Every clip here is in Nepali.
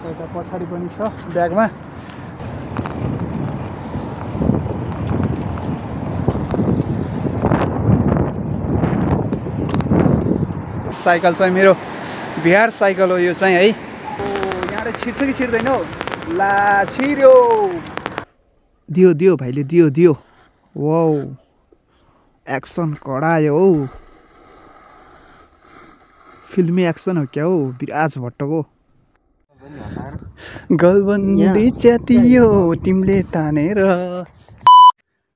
एउटा पछाडि पनि छ ब्यागमा। साइकल चाहिँ मेरो बिहार साइकल हो यो चाहिँ है। यहाँले छिर्छ कि छिर्दैन हौ? ला छिर्यो। दियो दियो भाइले दियो दियो। वाउ एक्सन कडायो हौ। फिल्मी एक्सन हो क्या हौ विराज भट्टको। गलबन्दी च्यातियो तिमीले तानेर।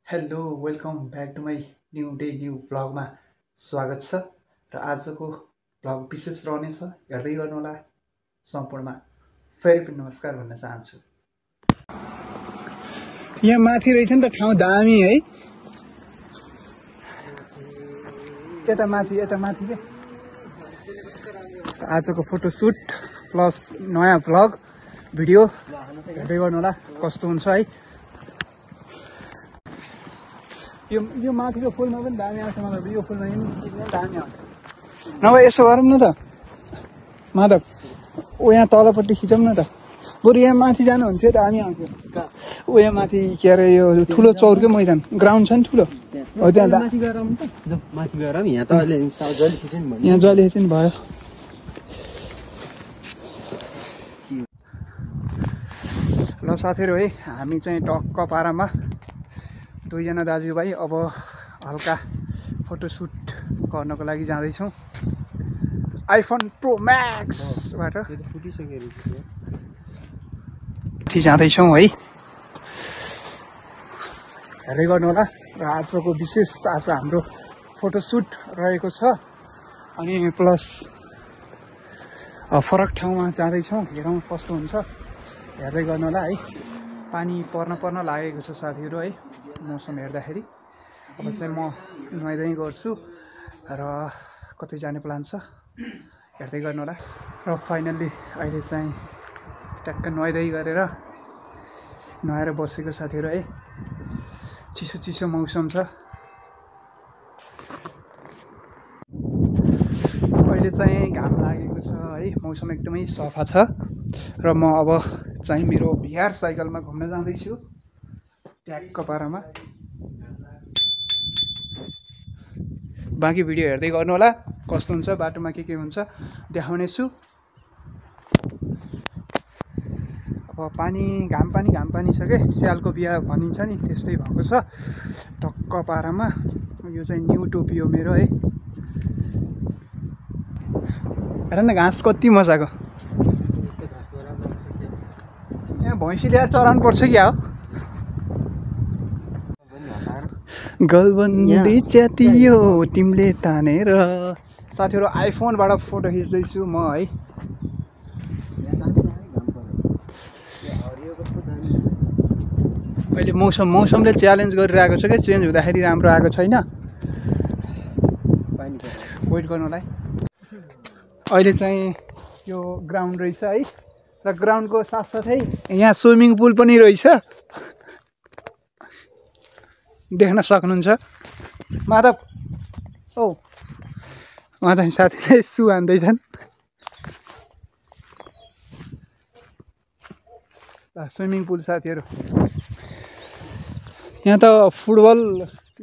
Hello welcome back to my new day new भ्लगमा स्वागत छ। र आजको भ्लग विशेष रहनेछ, हेर्दै गर्नुहोला सम्पूर्णमा। फेरि पनि नमस्कार भन्न चाहन्छु। यहाँ माथि रहेछ नि त ठाउँ दामी है। यता माथि के आजको फोटोसुट प्लस नयाँ भ्लग भिडियो हेर्दै गर्नुहोला कस्तो हुन्छ है। यो माथिको फुलमा पनि दामी आउँछ मतलब यो फुलमा पनि दामी आउँछ। नभए यसो गरौँ न त माधव, ऊ यहाँ तलपट्टि खिचौँ न त। बरु यहाँ माथि जानुहुन्थ्यो दामी आउँथ्यो। ऊ यहाँ माथि के अरे यो ठुलो चौरकै मैदान ग्राउन्ड छ नि ठुलो, हो त्यहाँ माथि गएर यहाँ जहिले खिच्यो नि भयो। ल साथीहरू है, हामी चाहिँ टक्क पारामा दुईजना दाजुभाइ अब हल्का फोटोसुट गर्नको लागि जाँदैछौँ आइफोन प्रो म्याक्सबाट। जाँदैछौँ है, हेर्दै गर्नु होला। र आजको विशेष आज हाम्रो फोटोसुट रहेको छ। अनि प्लस फरक ठाउँमा जाँदैछौँ, हेरौँ कस्तो हुन्छ, हेर्दै गर्नु होला है। पानी पर्न लागेको छ साथीहरू है मौसम हेर्दाखेरि। अब चाहिँ म नुहाइदै गर्छु र कतै जाने प्लान छ, हेर्दै गर्नु होला। र फाइनल्ली अहिले चाहिँ ट्याक्क नुहाएर बसेको साथीहरू है। चिसो मौसम छ। अहिले चाहिँ घाम लागेको छ है, मौसम एकदमै सफा छ। र म अब चाहिँ मेरो बिहार साइकलमा घुम्न जाँदैछु ट्याक्क पारामा। बाँकी भिडियो हेर्दै गर्नु होला कस्तो हुन्छ, बाटोमा के हुन्छ देखाउने छु। अब घाम पानी छ के, स्यालको बिहा भनिन्छ नि त्यस्तै भएको छ टक्क पारामा। यो चाहिँ न्यू टोपी हो मेरो है। हेर न घाँस कति मजाको। यहाँ भैँसी ल्याएर चराउनु पर्छ कि हो। गलबन्दी च्यातियो तिमीले तानेर। साथीहरू आइफोनबाट फोटो खिच्दैछु म है। अहिले मौसमले च्यालेन्ज गरिरहेको छ क्या, चेन्ज हुँदाखेरि राम्रो आएको छैन। वेट गर्नुलाई। अहिले चाहिँ यो ग्राउन्ड रहेछ है, र ग्राउन्डको साथसाथै यहाँ स्विमिङ पुल पनि रहेछ, देख्न सक्नुहुन्छ। माधव औ उहाँ चाहिँ साथीले सु हान्दैछन्। स्विमिङ पुल साथीहरू, यहाँ त फुटबल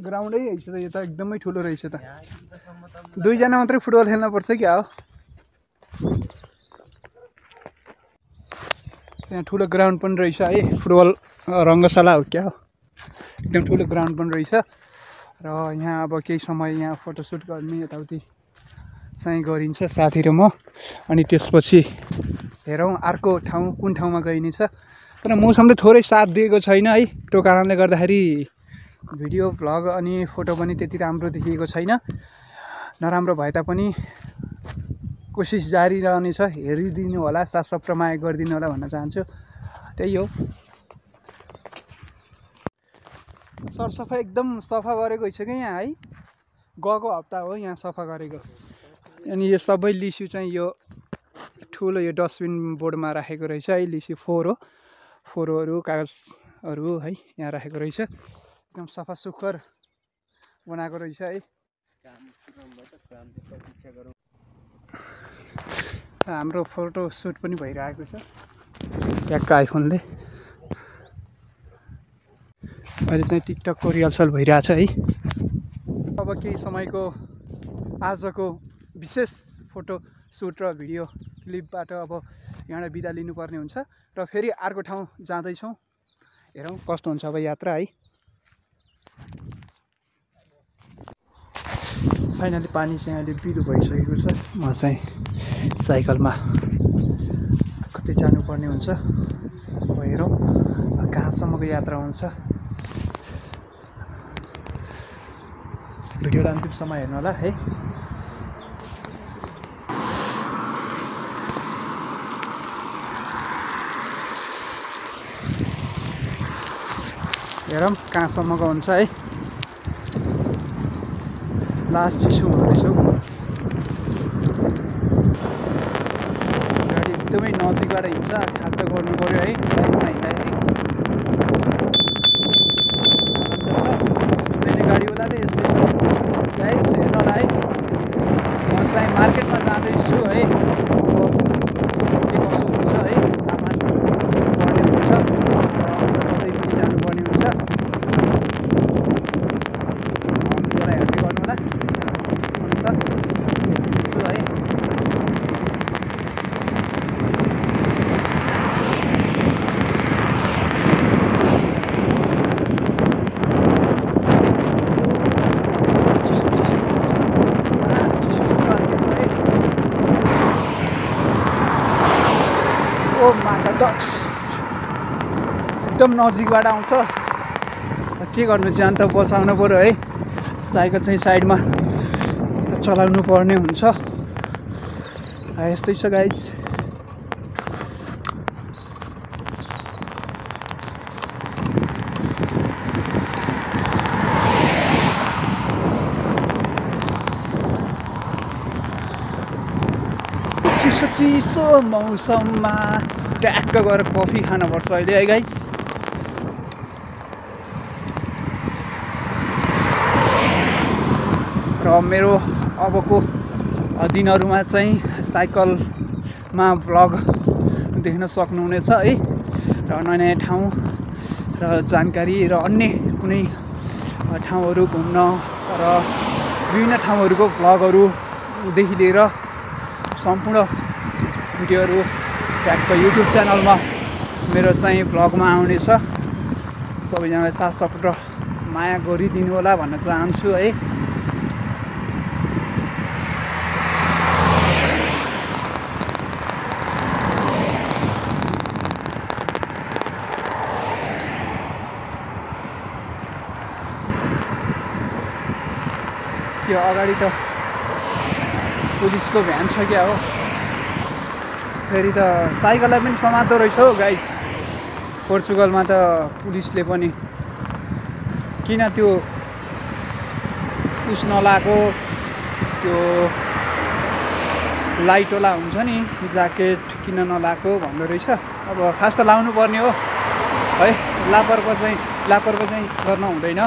ग्राउन्डै रहेछ त। यो त एकदमै ठुलो रहेछ त। दुईजना मात्रै फुटबल खेल्न पर्छ क्या हो। यहाँ ठुलो ग्राउन्ड पनि रहेछ है, फुटबल रङ्गशाला हो क्या हो। एकदम ठुलो ग्राउन्ड पनि रहेछ। र यहाँ अब केही समय यहाँ फोटोसुट गर्ने यताउति चाहिँ गरिन्छ साथी र म। अनि त्यसपछि हेरौँ अर्को ठाउँ कुन ठाउँमा गइने छ। तर मौसमले थोरै साथ दिएको छैन है, त्यो कारणले गर्दाखेरि भिडियो भ्लग अनि फोटो पनि त्यति राम्रो देखिएको छैन। नराम्रो भए तापनि कोसिस जारी रहनेछ। हेरिदिनु होला, साथ सब्र माया गरिदिनु होला भन्न चाहन्छु। त्यही हो। सरसफाइ एकदम सफा गरेको छ क्या यहाँ है। गएको हप्ता हो यहाँ सफा गरेको। अनि यो सबै लिसु चाहिँ यो ठुलो यो डस्टबिन बोर्डमा राखेको रहेछ है। लिसु फोहोरहरू कागजहरू है यहाँ राखेको रहेछ। एकदम सफा सुग्घर बनाएको रहेछ है। हाम्रो फोटो सुट पनि भइरहेको छ। ट्याक्क आइफोनले। अहिले चाहिँ टिकटकको रिहर्सल भइरहेछ है। अब केही समयको आजको विशेष फोटो सुट र भिडियो क्लिपबाट अब यहाँबाट बिदा लिनुपर्ने हुन्छ र फेरि अर्को ठाउँ जाँदैछौँ। हेरौँ कस्तो हुन्छ अब यात्रा है। फाइनली पानी चाहिँ अहिले पिरो भइसकेको छ। म चाहिँ साइकलमा कतै जानुपर्ने हुन्छ। अब हेरौँ कहाँसम्मको यात्रा हुन्छ। भिडियोलाई अन्तिमसम्म हेर्नु होला है। हेरौँ कहाँसम्मको हुन्छ है। लास्ट चिसो हुँदैछ। गाडी एकदमै नजिकबाट हिँड्छ। ख्याल त गर्नु पऱ्यो है साइडमा हिँड्दाखेरि। सुन्दैन गाडीवालाले यस्तै छ गाइस, हेर्नु होला है। म चाहिँ मार्केटमा जाँदैछु है। के कसो हुन्छ है, सामान पर्ने हुन्छ, कतै पनि जानुपर्ने हुन्छ। भिडियोलाई हेर्दै गर्नु होला। एकदम नजिकबाट आउँछ। के गर्नु, ज्यान त बचाउनु पऱ्यो है। साइकल चाहिँ साइडमा चलाउनु पर्ने हुन्छ। यस्तै छ गाइस। चिसो चिसो मौसममा ट्याक्क गएर कफी खानुपर्छ अहिले है गाइस। र मेरो अबको दिनहरूमा चाहिँ साइकलमा भ्लग देख्न सक्नुहुनेछ है। र नयाँ नयाँ ठाउँ र जानकारी र अन्य कुनै ठाउँहरू घुम्न र विभिन्न ठाउँहरूको भ्लगहरूदेखि लिएर सम्पूर्ण भिडियोहरू ट्याक्क युट्युब च्यानलमा मेरो चाहिँ भ्लगमा आउनेछ। सबैजनालाई साथ सपोर्ट र माया गरिदिनु होला भन्न चाहन्छु है। त्यो अगाडि त पुलिसको भ्यान छ क्या हो। फेरि त साइकललाई पनि समात्दो रहेछ हौ गाइस। पोर्चुगलमा त पुलिसले पनि किन त्यो उस नलाएको, त्यो लाइटवाला हुन्छ नि ज्याकेट किन नलाएको भन्दो रहेछ। अब खास त लाउनु पर्ने हो है। लापरवाही चाहिँ गर्न हुँदैन।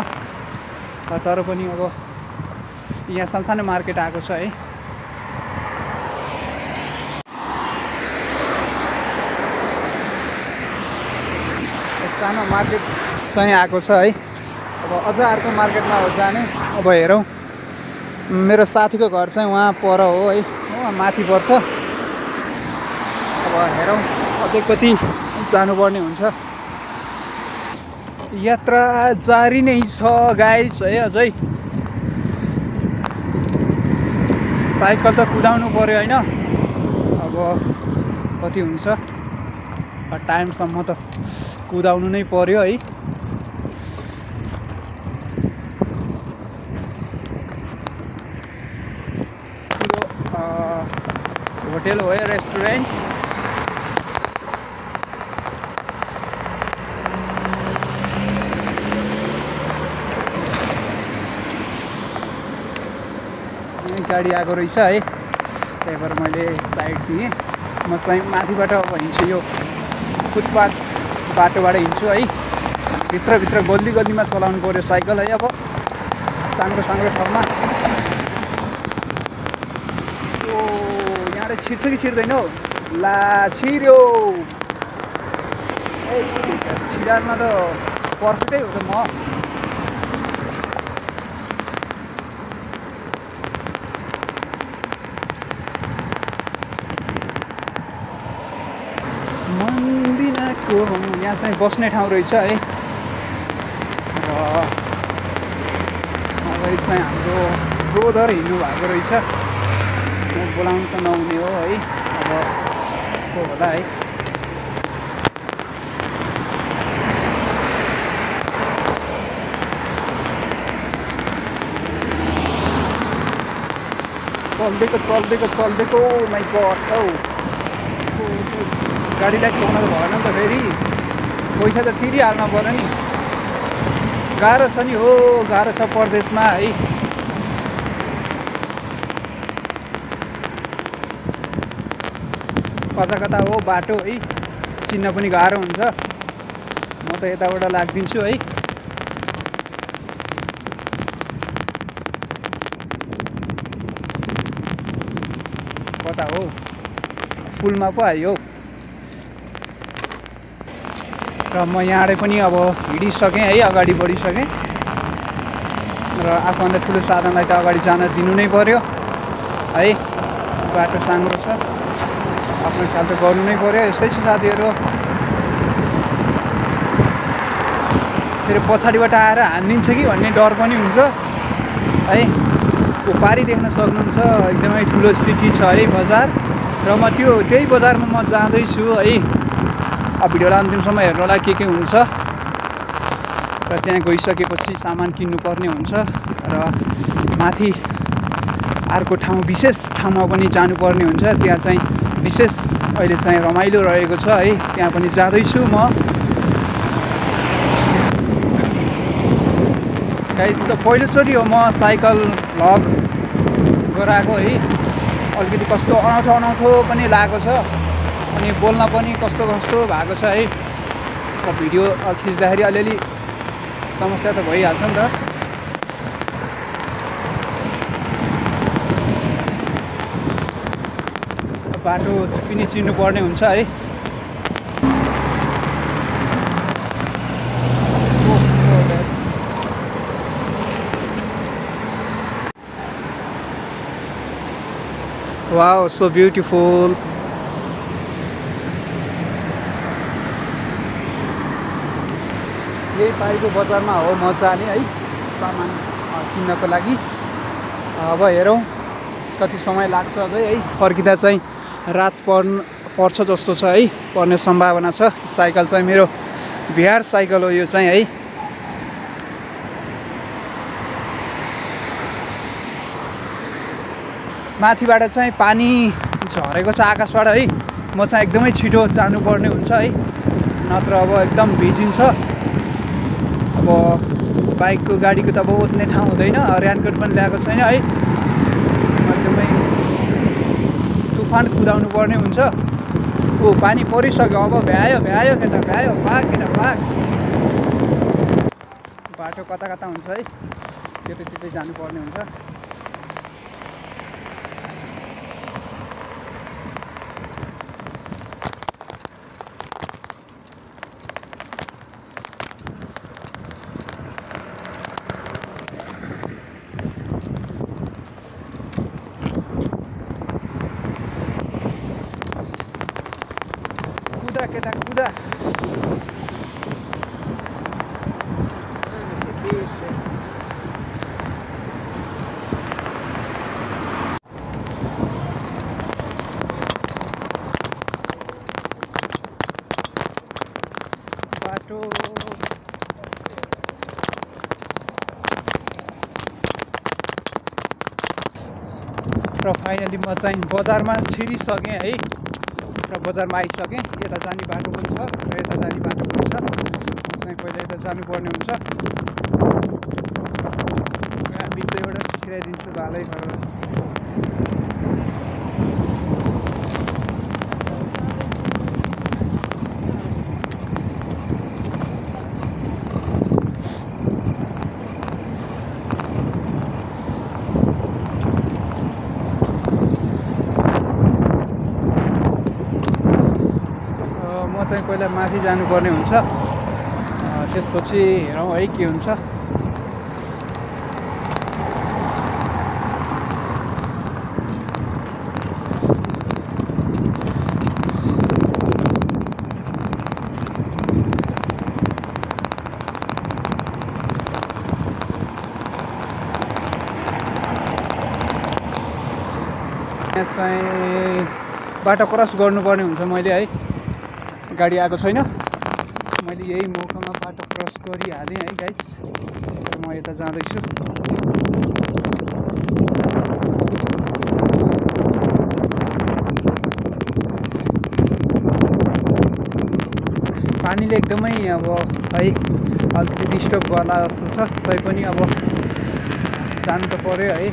तर पनि अब यहाँ सानसानो मार्केट आएको छ है। सानो मार्केट चाहिँ आएको छ है। अब अझ अर्को मार्केटमा हो जाने। अब हेरौँ। मेरो साथीको घर चाहिँ वहाँ पर हो है, वहाँ माथि पर्छ। अब हेरौँ अझै कति जानुपर्ने हुन्छ। यात्रा जारी नै छ गाइस है। अझै साइकल त कुदाउनु पर्यो होइन। अब कति हुन्छ टाइमसम्म त कुदाउनु नै पर्यो है। होटल हो रेस्टुरेन्ट। गाडी आएको रहेछ है। त्यही भएर मैले साइड दिएँ। म चाहिँ माथिबाट अब हिँड्छु, यो फुटपाथ बाटोबाट हिँड्छु है। भित्रभित्र गल्ली गल्लीमा चलाउनु पर्यो साइकल है। अब साङ्ग्रो साङ्ग्रो ठाउँमा। ओ यहाँबाट छिर्छ कि छिर्दैन हौ? ला छिर्यो। बिरारमा त पर्फेक्टै हो त म। मन बिनाको यहाँ चाहिँ बस्ने ठाउँ रहेछ है। र अगाडि चाहिँ हाम्रो ब्रोदर हिँड्नु भएको रहेछ। म बोलाउनु त नहुने हो है, अब को होला है। चल्देको माइ गड औ गाडीलाई ठोक्न त भएन नि त, फेरि पैसा त तिरिहाल्नु पर्यो नि। गाह्रो छ नि हो, गाह्रो छ परदेशमा है। कता कता हो बाटो है, चिन्न पनि गाह्रो हुन्छ। म त यताबाट लाग्दिन्छु है। कता हो, पुलमा पो आयो। र म यहाँबाट पनि अब हिँडिसकेँ है, अगाडि बढिसकेँ। र आफूभन्दा ठुलो साधनलाई त अगाडि जान दिनु नै पर्यो है। बाटो साँघुरो छ, आफ्नो ख्याल त गर्नु नै पर्यो। यस्तै छ साथीहरू, फेरि पछाडिबाट आएर हानिदिन्छ कि भन्ने डर पनि हुन्छ है। पारी देख्न सक्नुहुन्छ, एकदमै ठुलो सिटी छ है बजार। र म त्यही बजारमा म जाँदैछु है। अब भिडियोलाई अन्तिमसम्म हेर्नलाई के हुन्छ। र त्यहाँ गइसकेपछि सामान किन्नुपर्ने हुन्छ। र माथि अर्को ठाउँ, विशेष ठाउँमा पनि जानुपर्ने हुन्छ। त्यहाँ चाहिँ विशेष अहिले चाहिँ रमाइलो रहेको छ है, त्यहाँ पनि जाँदैछु म। गाइस पहिलोचोटि हो म साइकल भ्लग गराएको है। अलिकति कस्तो अनौठो पनि लागेको छ, अनि बोल्न पनि कस्तो भएको छ है। र भिडियो खिच्दाखेरि अलिअलि समस्या त भइहाल्छ नि त। बाटो पनि चिन्नुपर्ने हुन्छ है। Wow, so beautiful. यही पारिको बजारमा हो म जाने है, सामान किन्नको लागि। अब हेरौँ कति समय लाग्छ अझै है। फर्किँदा चाहिँ रात पर्छ जस्तो छ है, पर्ने सम्भावना छ। साइकल चाहिँ मेरो बिहार साइकल हो यो चाहिँ है। माथिबाट चाहिँ पानी झरेको छ आकाशबाट है। म चाहिँ एकदमै छिटो जानुपर्ने हुन्छ है, नत्र अब एकदम भिजिन्छ। अब बाइकको गाडीको त अब ओत्ने ठाउँ हुँदैन। रेनकोट पनि ल्याएको छैन है, एकदमै तुफान कुदाउनु पर्ने हुन्छ। ओ पानी परिसक्यो, अब भ्यायो केटा, भ्यायो, भाग केटा भाग। बाटो कता कता हुन्छ है, त्यतै जानुपर्ने हुन्छ। केटा कुदा। बाटो र फाइनली म चाहिँ बजारमा छिरिसकेँ है। र बजारमा आइसकेँ। यता जाने बाटो पनि छ र यता जाने बाटो पनि छ। चाहिँ पहिला यता जानुपर्ने हुन्छ। यहाँ बिचैबाट छिराइदिन्छु भालै गरेर। म चाहिँ पहिला माथि जानुपर्ने हुन्छ। त्यसपछि हेरौँ है के हुन्छ। चाहिँ बाटो क्रस गर्नुपर्ने हुन्छ मैले है, गाडी आएको छैन। मैले यही मौकामा बाटो क्रस गरिहालेँ है गाइज। म यता जाँदैछु। पानीले एकदमै अब है अलिकति डिस्टर्ब गर्ला जस्तो छ, तैपनि अब जानु त पर्यो है।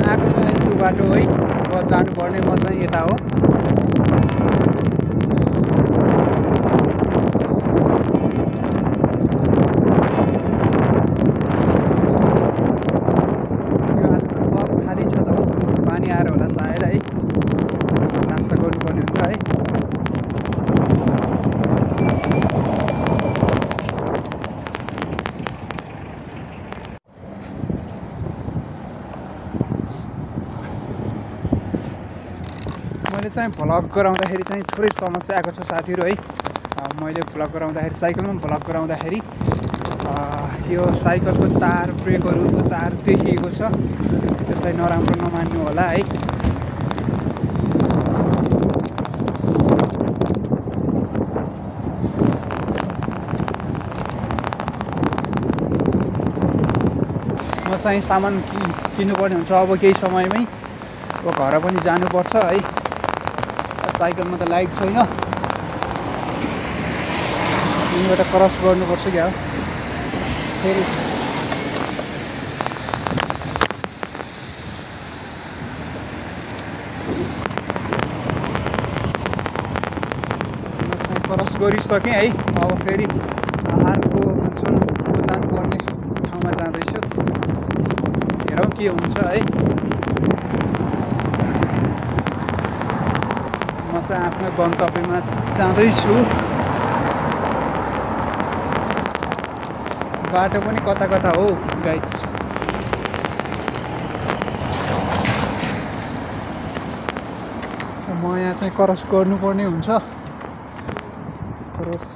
आएको छ त्यो बाटो है, अब जानुपर्ने म चाहिँ यता हो। सब खाली छ त हो, पानी आएर होला सायद है, नास्ता गर्नुपर्ने हुन्छ है। मैले चाहिँ भ्लग गराउँदाखेरि चाहिँ थोरै समस्या आएको छ साथीहरू है। मैले भ्लग गराउँदाखेरि साइकलमा भ्लग गराउँदाखेरि यो साइकलको तार, ब्रेकहरूको तार देखिएको छ, त्यसलाई नराम्रो नमान्नु होला है। म चाहिँ सामान किन्नुपर्ने हुन्छ अब केही समयमै, अब घर पनि जानुपर्छ है। साइकलमा त लाइट छैन, यहीँबाट क्रस गर्नुपर्छ क्या हो फेरि। क्रस गरिसकेँ है, अब फेरि अर्को जुन जानुपर्ने ठाउँमा जाँदैछु। हेरौँ के हुन्छ है। म चाहिँ आफ्नो गन्तव्यमा जाँदैछु। बाटो पनि कता कता हो गाइज। म यहाँ चाहिँ क्रस गर्नुपर्ने हुन्छ। क्रस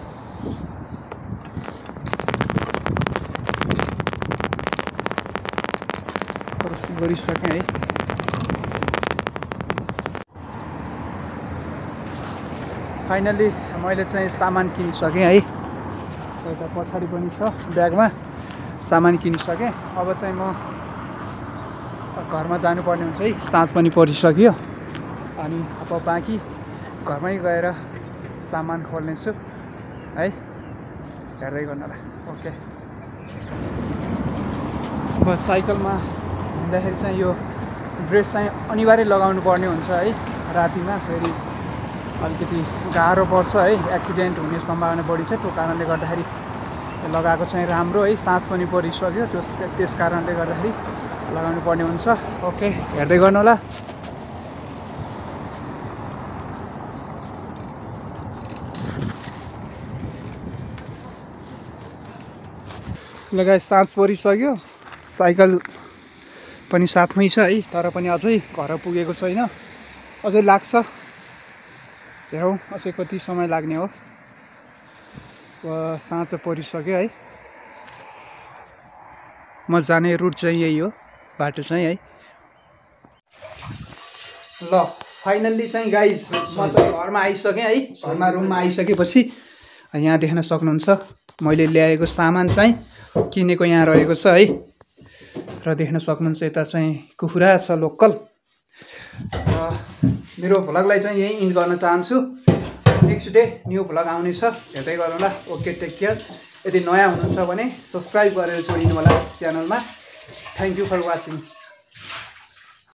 गरिसकेँ है। फाइनली मैले चाहिँ सामान किनिसकेँ है। एउटा पछाडि पनि छ ब्यागमा, सामान किनिसकेँ। अब चाहिँ म घरमा जानुपर्ने हुन्छ है, साँझ पनि परिसक्यो। अनि अब बाँकी घरमै गएर सामान खोल्नेछु है, हेर्दै गर्नुहोला। ओके, अब साइकलमा हिँड्दाखेरि चाहिँ यो ड्रेस चाहिँ अनिवार्य लगाउनु पर्ने हुन्छ है। रातिमा फेरि अलिकति गाह्रो पर्छ है, एक्सिडेन्ट हुने सम्भावना बढी छ। त्यो कारणले गर्दाखेरि लगाएको चाहिँ राम्रो है। साँझ पनि परिसक्यो, त्यस कारणले गर्दाखेरि लगाउनु पर्ने हुन्छ। ओके, हेर्दै गर्नु होला। लगाए साँझ परिसक्यो, साइकल पनि साथमै छ है, तर पनि अझै घर पुगेको छैन, अझै लाग्छ। हेरौँ अझै कति समय लाग्ने हो। साँझ परिसक्यो है। म जाने रुट चाहिँ यही हो, बाटो चाहिँ है। ल फाइनल्ली चाहिँ गाइज म चाहिँ घरमा आइसकेँ है। घरमा रुममा आइसकेपछि यहाँ देख्न सक्नुहुन्छ मैले ल्याएको सामान चाहिँ किनेको यहाँ रहेको छ है। र देख्न सक्नुहुन्छ यता चाहिँ कुखुरा छ लोकल। मेरो भ्लगलाई चाहिँ यही इन्ड गर्न चाहन्छु। नेक्स्ट डे न्यू भ्लग आउनेछ, हेर्दै गर्नु होला। Okay, take care. यदि नयाँ हुनुहुन्छ भने सब्सक्राइब गरेर जोडिनु होला च्यानलमा। Thank you for watching.